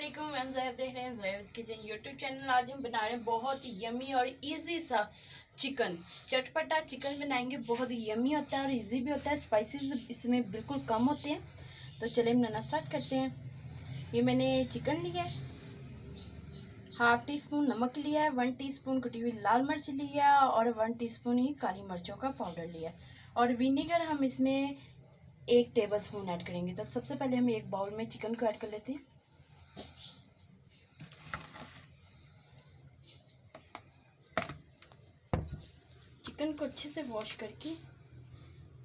अस्सलामुअलैकुम, मैं ज़ैब देख रहे हैं ज़ैब किचन यूट्यूब चैनल। आज हम बना रहे हैं बहुत यमी और इजी सा चिकन, चटपटा चिकन बनाएंगे। बहुत यमी होता है और इजी भी होता है, स्पाइसेस इसमें बिल्कुल कम होते हैं। तो चलिए हम बनाना स्टार्ट करते हैं। ये मैंने चिकन लिया है, हाफ टी स्पून नमक लिया है, 1 टीस्पून कुटी हुई लाल मिर्च लिया और 1 टीस्पून ही काली मिर्चों का पाउडर लिया और विनीगर हम इसमें 1 टेबल स्पून ऐड करेंगे। तो सबसे पहले हम एक बाउल में चिकन को ऐड कर लेते हैं। चिकन को अच्छे से वॉश करके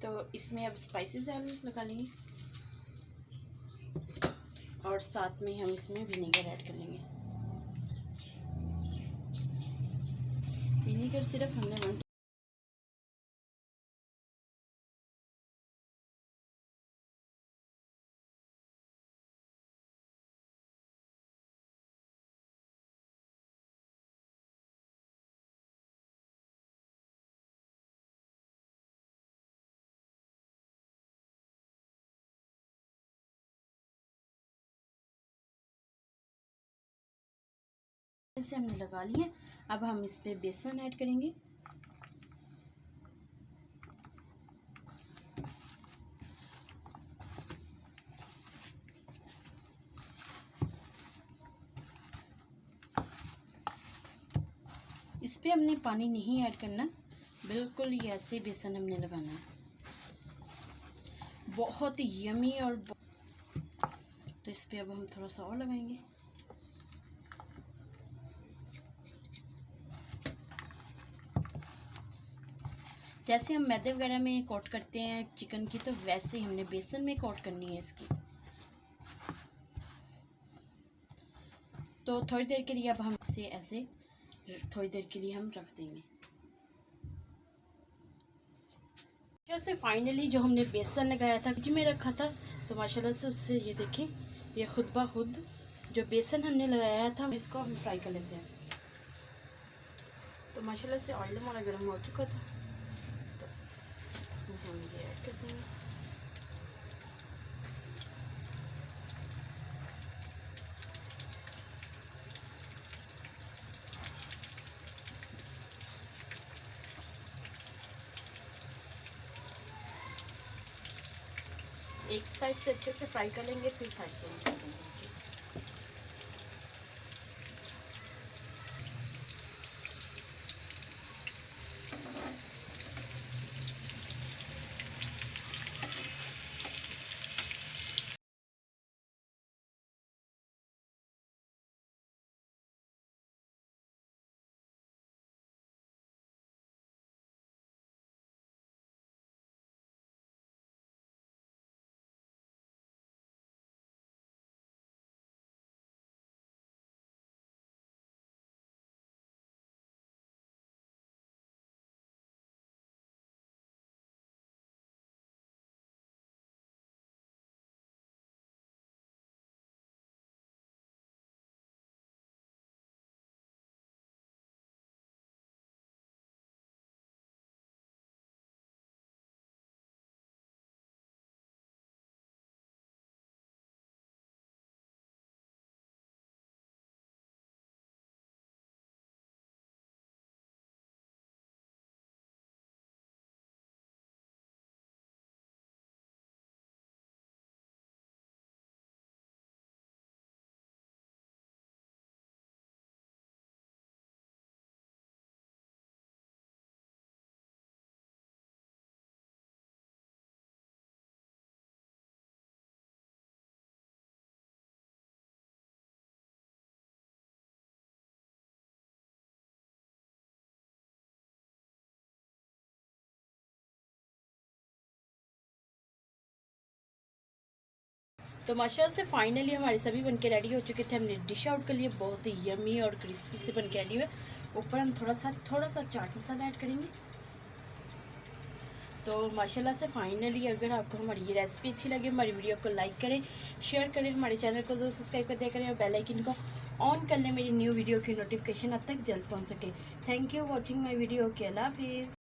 तो इसमें अब स्पाइसेस लगा लेंगे और साथ में हम इसमें विनेगर ऐड कर लेंगे। विनेगर सिर्फ हमने 1 से हमने लगा लिए। अब हम इस पे बेसन ऐड करेंगे। इस पे हमने पानी नहीं ऐड करना, बिल्कुल ये ऐसे बेसन हमने लगाना है। बहुत यमी और तो इस पे अब हम थोड़ा सा और लगाएंगे। जैसे हम मैदे वगैरह में कोट करते हैं चिकन की, तो वैसे ही हमने बेसन में कोट करनी है इसकी। तो थोड़ी देर के लिए अब हम इसे ऐसे थोड़ी देर के लिए हम रख देंगे। जैसे फाइनली जो हमने बेसन लगाया था फ्रिज में रखा था, तो माशाल्लाह से उससे ये देखिए, ये खुद ब खुद जो बेसन हमने लगाया था इसको हम फ्राई कर लेते हैं। तो माशाल्लाह से ऑयल हमारा गर्म हो चुका था, तो हम ये ऐड कर देंगे। एक साइड से अच्छे से फ्राई कर लेंगे, फिर साइड से कर देंगे। तो माशाल्लाह से फाइनली हमारे सभी बनके रेडी हो चुके थे। हमने डिश आउट कर लिए, बहुत ही यमी और क्रिस्पी से बनके रेडी हुए। ऊपर हम थोड़ा सा चाट मसाला ऐड करेंगे। तो माशाल्लाह से फाइनली अगर आपको हमारी ये रेसिपी अच्छी लगे, हमारी वीडियो को लाइक करें, शेयर करें, हमारे चैनल को जरूर सब्सक्राइब कर दिया करें और बेल आइकन को ऑन कर लें, मेरी न्यू वीडियो की नोटिफिकेशन अब तक जल्द पहुँच सके। Thank you watching my video. के अल्लाह हाफिज़।